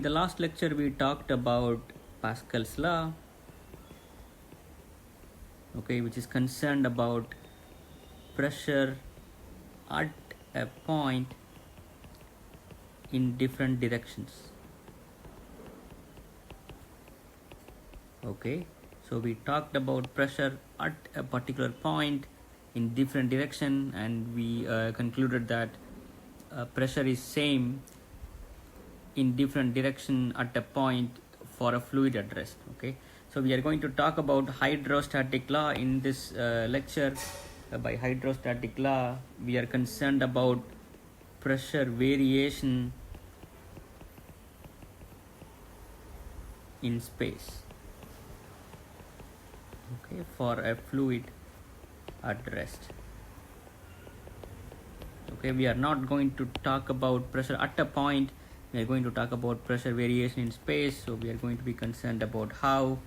In the last lecture we talked about Pascal's law, which is concerned about pressure at a point in different directions. So we talked about pressure at a particular point in different direction, and we concluded that pressure is same in different direction at a point for a fluid at rest. So we are going to talk about hydrostatic law in this lecture. By hydrostatic law we are concerned about pressure variation in space for a fluid at rest. We are not going to talk about pressure at a point. We are going to talk about pressure variation in space. So we are going to be concerned about how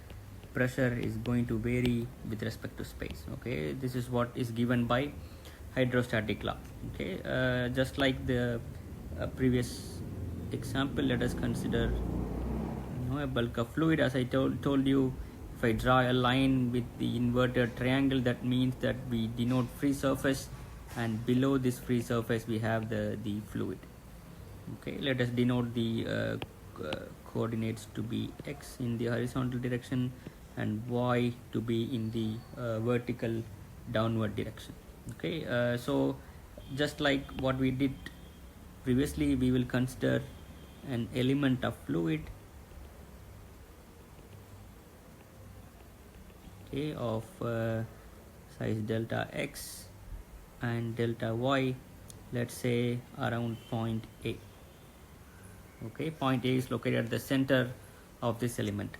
pressure is going to vary with respect to space. This is what is given by hydrostatic law. Just like the previous example, let us consider a bulk of fluid. As I told you, if I draw a line with the inverted triangle, that means that we denote free surface, and below this free surface we have the fluid. Let us denote the coordinates to be x in the horizontal direction and y to be in the vertical downward direction. So just like what we did previously, we will consider an element of fluid of size delta x and delta y, let's say around point A. Point A is located at the center of this element.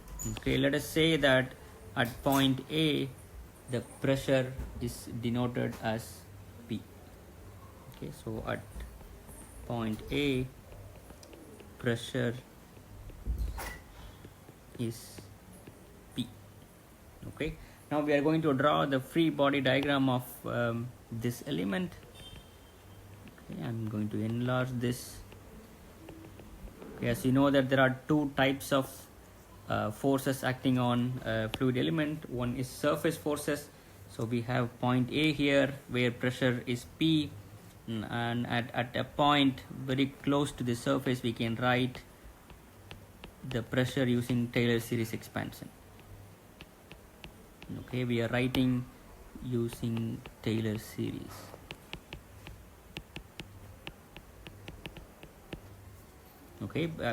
Let us say that at point A the pressure is denoted as P. So at point A pressure is P. Now we are going to draw the free body diagram of this element. I'm going to enlarge this. As you know that there are two types of forces acting on fluid element. One is surface forces. So we have point A here where pressure is P, and at a point very close to the surface we can write the pressure using Taylor series expansion. We are writing using Taylor series.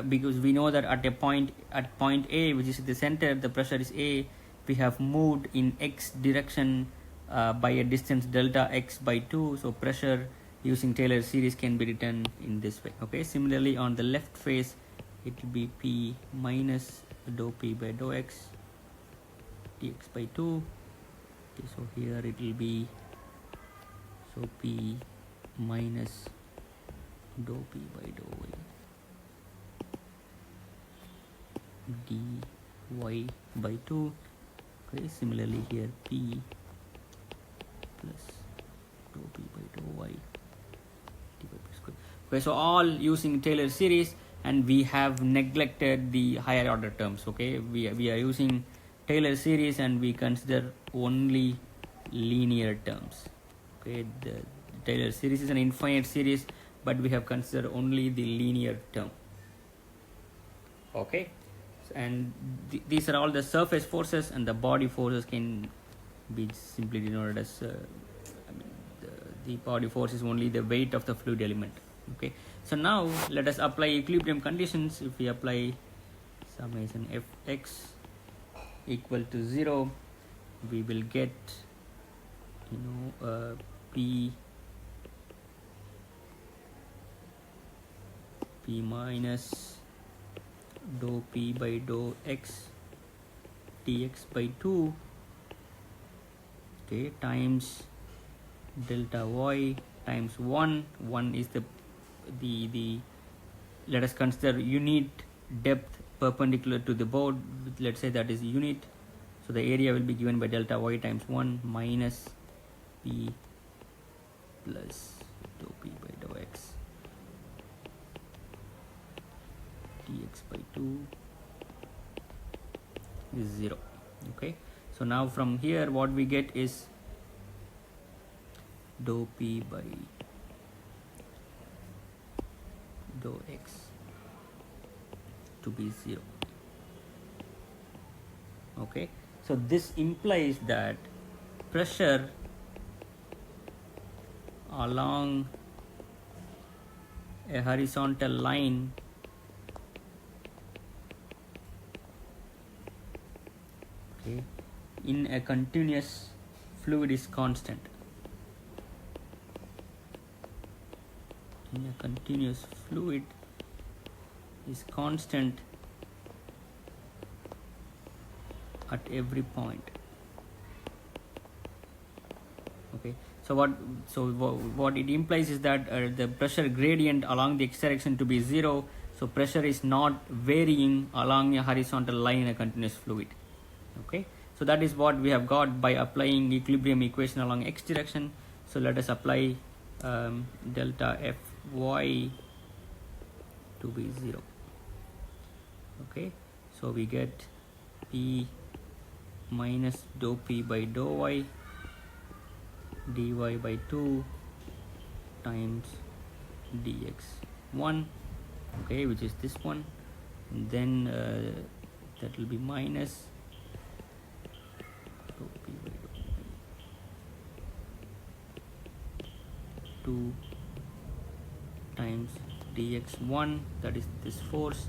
Because we know that at point A, which is the center, the pressure is A. We have moved in x direction by a distance delta x by 2. So pressure using Taylor series can be written in this way. Similarly, on the left face, it will be P minus dou P by dou x dx by 2. So here it will be P minus dou P by dou y dy by 2. Similarly here P plus dou P by dou y dy by p square. So all using Taylor series, and we have neglected the higher order terms. We are using Taylor series and we consider only linear terms. The Taylor series is an infinite series, but we have considered only the linear term. And these are all the surface forces, and the body forces can be simply denoted as the body force is only the weight of the fluid element. So now let us apply equilibrium conditions. If we apply summation fx equal to 0, we will get P minus dou P by dou x dx by 2 times delta y times 1 is the let us consider unit depth perpendicular to the board. Let's say that is unit. So the area will be given by delta y times 1 minus P plus dou P by dou x dx by 2 is 0. Okay, so now from here what we get is dou p by dou x to be 0. Okay, so this implies that pressure along a horizontal line in a continuous fluid is constant. In a continuous fluid is constant at every point. Okay, so what it implies is that the pressure gradient along the x direction to be 0, so pressure is not varying along a horizontal line in a continuous fluid. Okay, so that is what we have got by applying equilibrium equation along x direction. So let us apply delta Fy to be 0. Okay, so we get P minus dou P by dou y dy by 2 times dx1, okay, which is this one, and then that will be minus dou P by dou y 2 times dx1, that is this force.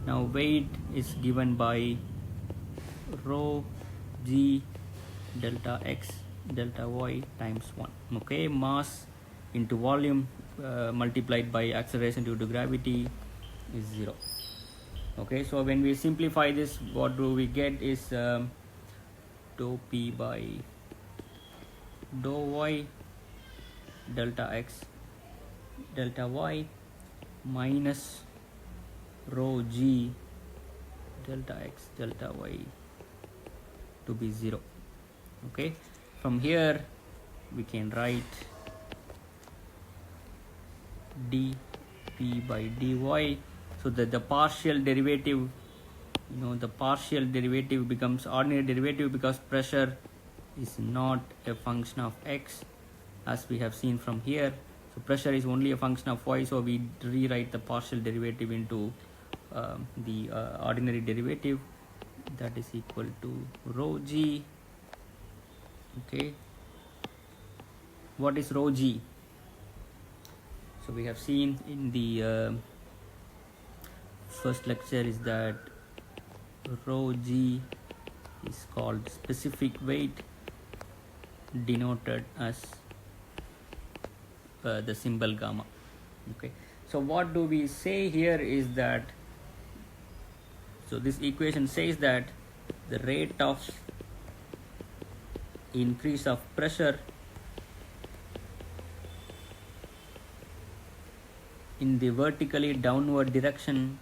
Now weight is given by rho g delta x delta y times 1. Okay, mass into volume multiplied by acceleration due to gravity is 0. Okay, so when we simplify this, what do we get is dou p by dou y delta x delta y minus rho g delta x delta y to be 0. Okay, from here we can write dp by dy, so that the partial derivative, the partial derivative becomes ordinary derivative because pressure is not a function of x, as we have seen from here. So pressure is only a function of y, so we rewrite the partial derivative into the ordinary derivative, that is equal to rho g. Okay, what is rho g? So we have seen in the first lecture is that rho g is called specific weight, denoted as the symbol gamma. Okay, so what do we say here is that, so this equation says that the rate of increase of pressure in the vertically downward direction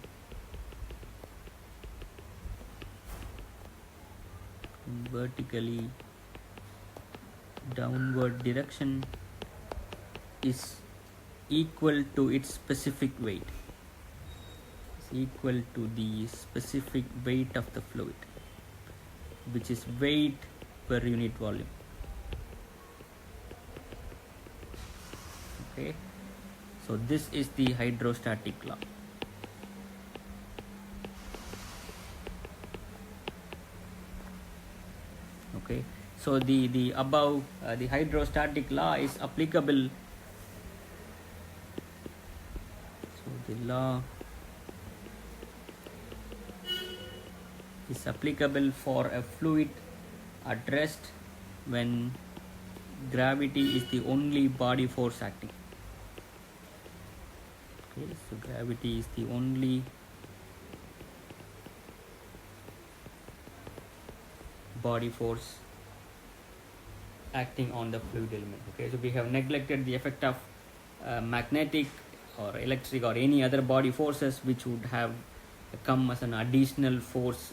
is equal to its specific weight, is equal to the specific weight of the fluid, which is weight per unit volume. Okay, so this is the hydrostatic law. Okay, so the above the hydrostatic law is applicable. So the law is applicable for a fluid at rest when gravity is the only body force acting. Okay, so gravity is the only body force acting on the fluid element. Okay, so we have neglected the effect of magnetic or electric or any other body forces which would have come as an additional force,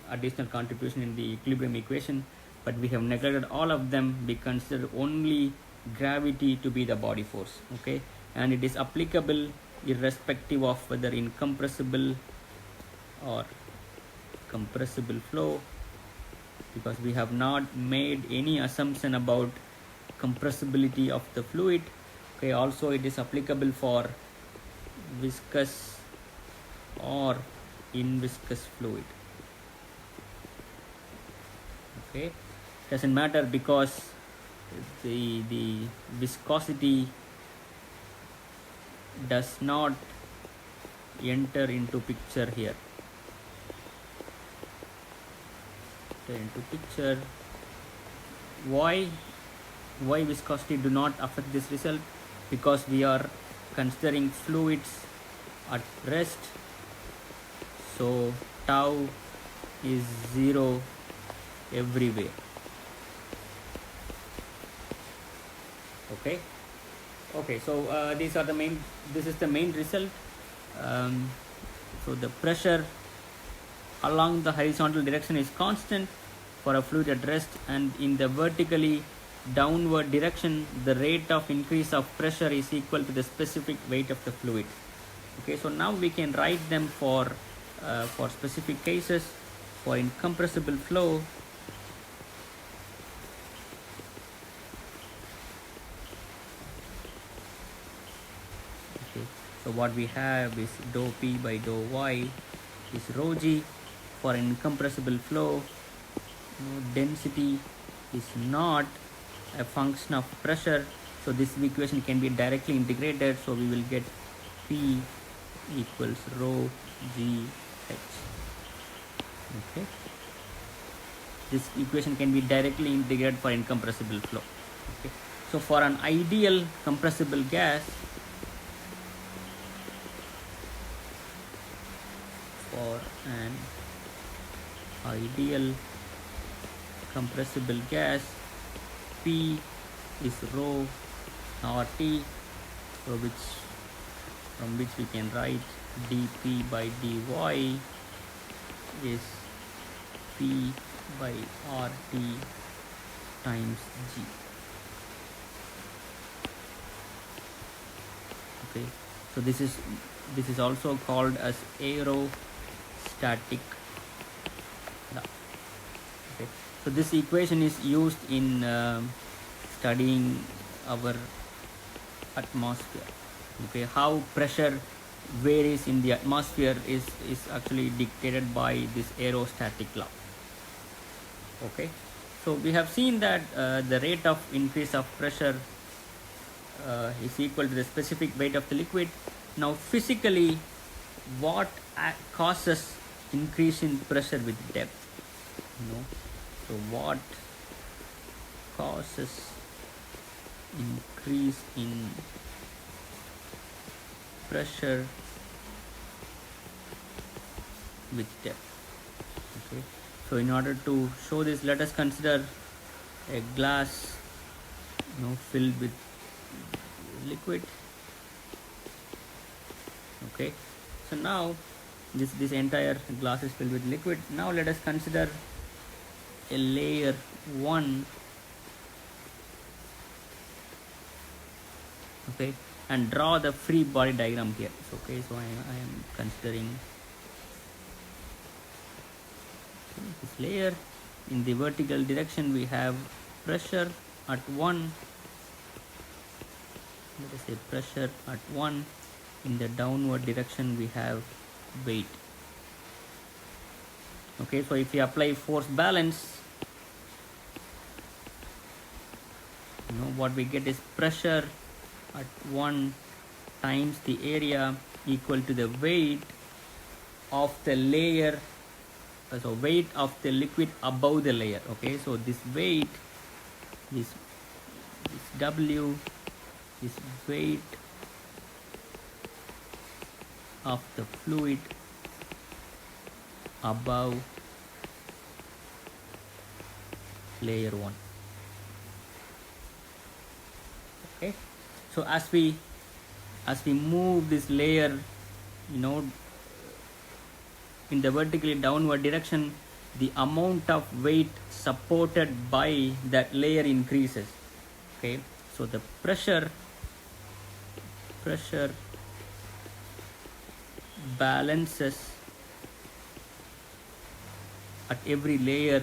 additional contribution in the equilibrium equation, but we have neglected all of them. We consider only gravity to be the body force. Okay, and it is applicable irrespective of whether incompressible or compressible flow, because we have not made any assumption about compressibility of the fluid. Okay, also it is applicable for viscous or inviscous fluid. Okay, doesn't matter because the viscosity does not enter into picture here. Why viscosity do not affect this result? Because we are considering fluids at rest, so tau is 0 everywhere. Okay, so this is the main result. So the pressure along the horizontal direction is constant for a fluid at rest, and in the vertically downward direction the rate of increase of pressure is equal to the specific weight of the fluid. Okay, so now we can write them for specific cases. For incompressible flow, okay, so what we have is dou P by dou Y is rho G. For incompressible flow, density is not a function of pressure, so this equation can be directly integrated, so we will get P equals rho G H. Okay, this equation can be directly integrated for incompressible flow. Okay, so for an ideal compressible gas, P is rho RT, so from which we can write dP by dy is P by RT times G. Okay, so this is also called as aerostatic law. Okay, so this equation is used in studying our atmosphere. Okay, how pressure varies in the atmosphere is actually dictated by this aerostatic law. Okay, so we have seen that the rate of increase of pressure is equal to the specific weight of the liquid. Now physically, what causes increase in pressure with depth? So what causes increase in pressure with depth? Okay, so in order to show this, let us consider a glass filled with liquid. Okay, so now this entire glass is filled with liquid. Now let us consider a layer 1, okay, and draw the free body diagram here. Okay, so I am considering this layer. In the vertical direction we have pressure at 1, let us say pressure at 1. In the downward direction we have weight. Okay, so if we apply force balance, what we get is pressure at 1 times the area equal to the weight of the layer, so weight of the liquid above the layer. Okay, so this weight, this W is weight of the fluid above layer 1. Okay, so as we move this layer in the vertically downward direction, the amount of weight supported by that layer increases. Okay, so the pressure balances at every layer,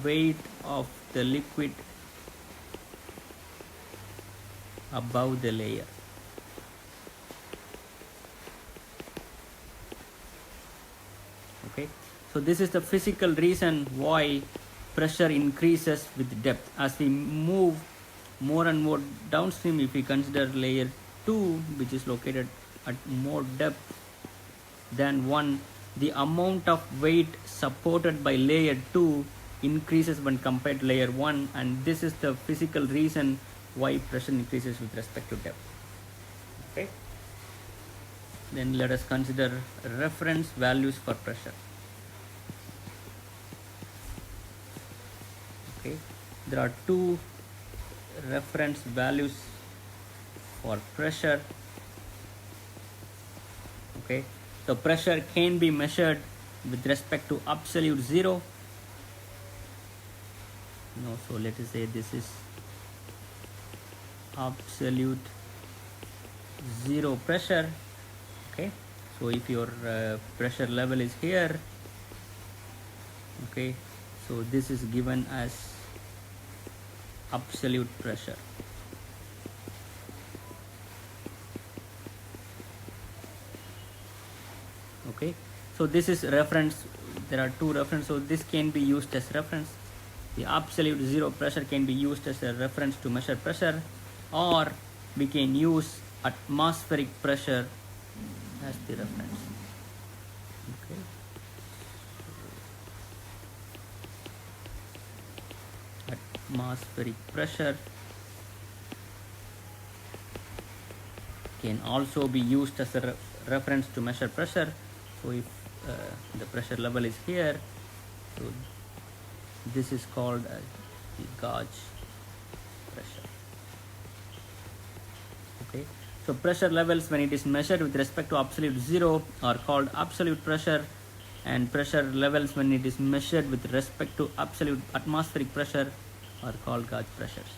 weight of the liquid above the layer. Okay, so this is the physical reason why pressure increases with depth. As we move more and more downstream, if we consider layer 2, which is located at more depth than 1, the amount of weight supported by layer 2 increases when compared to layer 1, and this is the physical reason why pressure increases with respect to depth. Okay, then let us consider reference values for pressure. Okay, there are two reference values for pressure. Okay, the pressure can be measured with respect to absolute zero. So let us say this is absolute zero pressure. Okay, so if your pressure level is here, okay, so this is given as absolute pressure. Okay, so this is reference. There are two reference, so this can be used as reference. The absolute zero pressure can be used as a reference to measure pressure, or we can use atmospheric pressure as the reference. Okay, atmospheric pressure can also be used as a reference to measure pressure. So if the pressure level is here, so this is called the gauge pressure. Okay, so pressure levels when it is measured with respect to absolute zero are called absolute pressure, and pressure levels when it is measured with respect to absolute atmospheric pressure are called gauge pressures.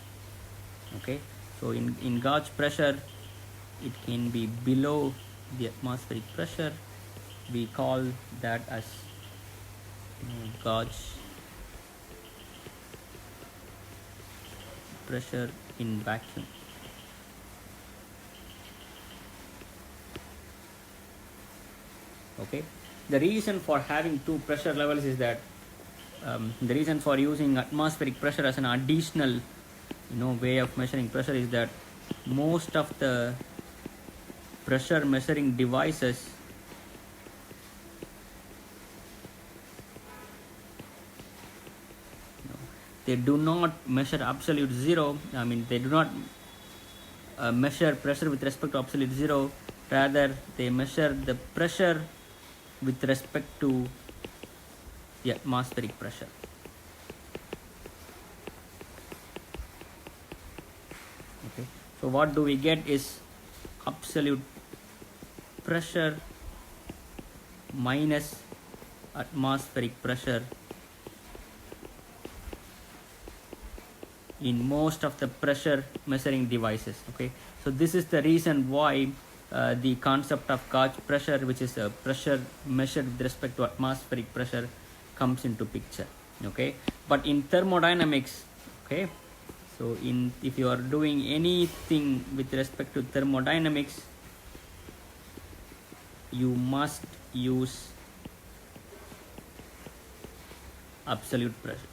Okay, so in gauge pressure, it can be below the atmospheric pressure. We call that as gauge pressure in vacuum. Okay, the reason for having two pressure levels is that the reason for using atmospheric pressure as an additional way of measuring pressure is that most of the pressure measuring devices they do not measure absolute zero. I mean, they do not measure pressure with respect to absolute zero. Rather, they measure the pressure with respect to the atmospheric pressure. Okay, so what do we get is absolute pressure minus atmospheric pressure in most of the pressure measuring devices. Okay, so this is the reason why the concept of gauge pressure, which is a pressure measured with respect to atmospheric pressure, comes into picture. Okay, but in thermodynamics, okay, so if you are doing anything with respect to thermodynamics, you must use absolute pressure.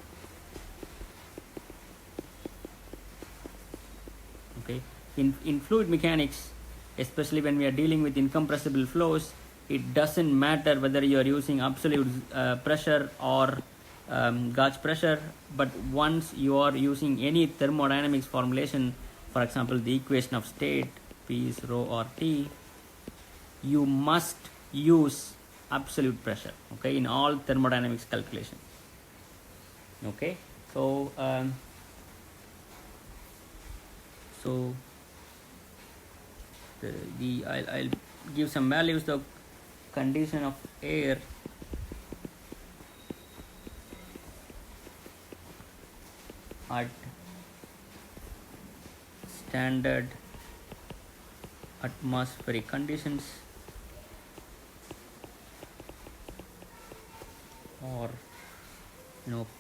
Okay, in fluid mechanics, especially when we are dealing with incompressible flows, it doesn't matter whether you are using absolute pressure or gauge pressure, but once you are using any thermodynamics formulation, for example the equation of state, P is rho or T, you must use absolute pressure, okay, in all thermodynamics calculations. Okay, so I'll give some values. The condition of air at standard atmospheric conditions or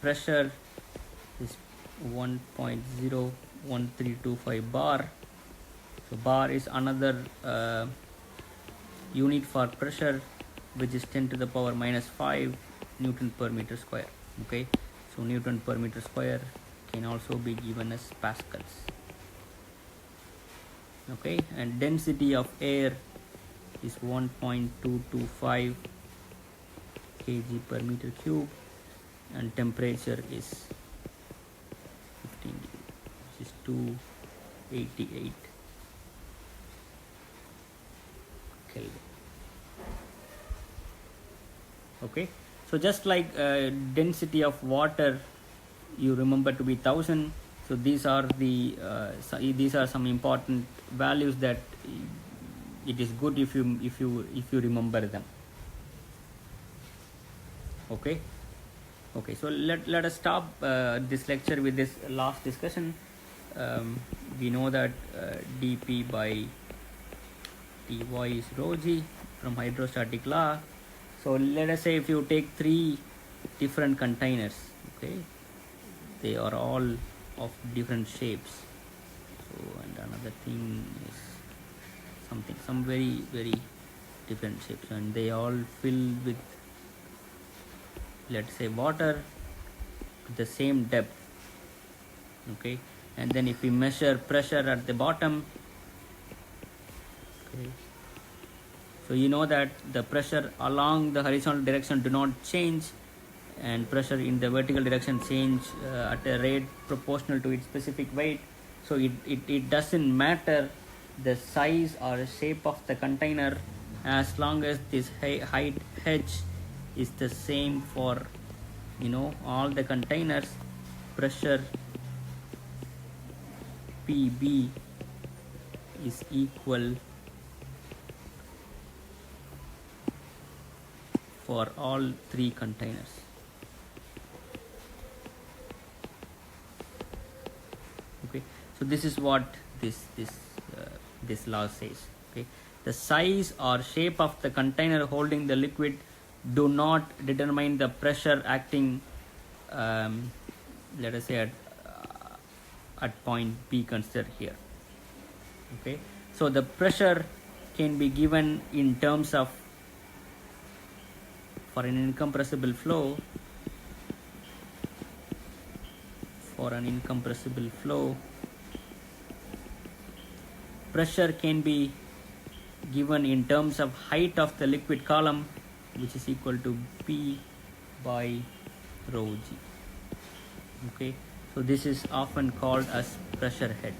pressure is 1.01325 bar. So bar is another unit for pressure, which is 10 to the power minus 5 Newton per meter square. Okay, so Newton per meter square can also be given as pascals. Okay, and density of air is 1.225 kg per meter cube, and temperature is 15 degree, which is 288 Kelvin. Okay, so just like density of water you remember to be 1000, so these are some important values that it is good if you remember them. Okay, so let us stop this lecture with this last discussion. We know that dP by dy is rho g from hydrostatic law. So let us say if you take 3 different containers, okay, they are all of different shapes. So, and another thing is some very different shapes, and they all fill with, let's say, water to the same depth. Okay, and then if we measure pressure at the bottom, okay, so you know that the pressure along the horizontal direction do not change, and pressure in the vertical direction change at a rate proportional to its specific weight. So it doesn't matter the size or shape of the container, as long as this height h is the same for all the containers. Pressure PB is equal for all 3 containers. Okay, so this is what this law says. Okay, the size or shape of the container holding the liquid do not determine the pressure acting, let us say at point B considered here. Okay, so the pressure can be given in terms of, for an incompressible flow, pressure can be given in terms of height of the liquid column, which is equal to P by rho g. Okay, so this is often called as pressure head.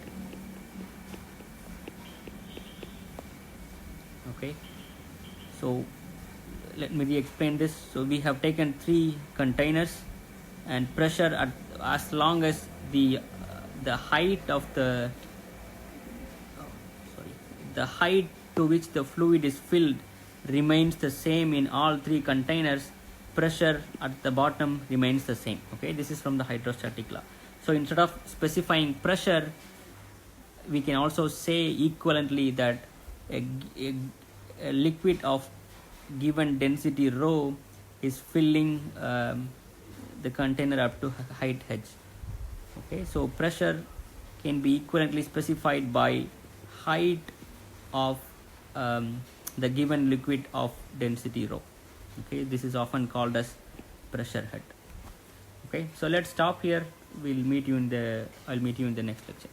Okay, so let me re-explain this. So we have taken 3 containers, and pressure at, as long as the height of the height to which the fluid is filled remains the same in all 3 containers, pressure at the bottom remains the same. Okay, this is from the hydrostatic law. So instead of specifying pressure, we can also say equivalently that a liquid of given density rho is filling the container up to height h. Okay, so pressure can be equivalently specified by height of the given liquid of density rho. Okay, this is often called as pressure head. Okay, so let's stop here. I'll meet you in the next lecture.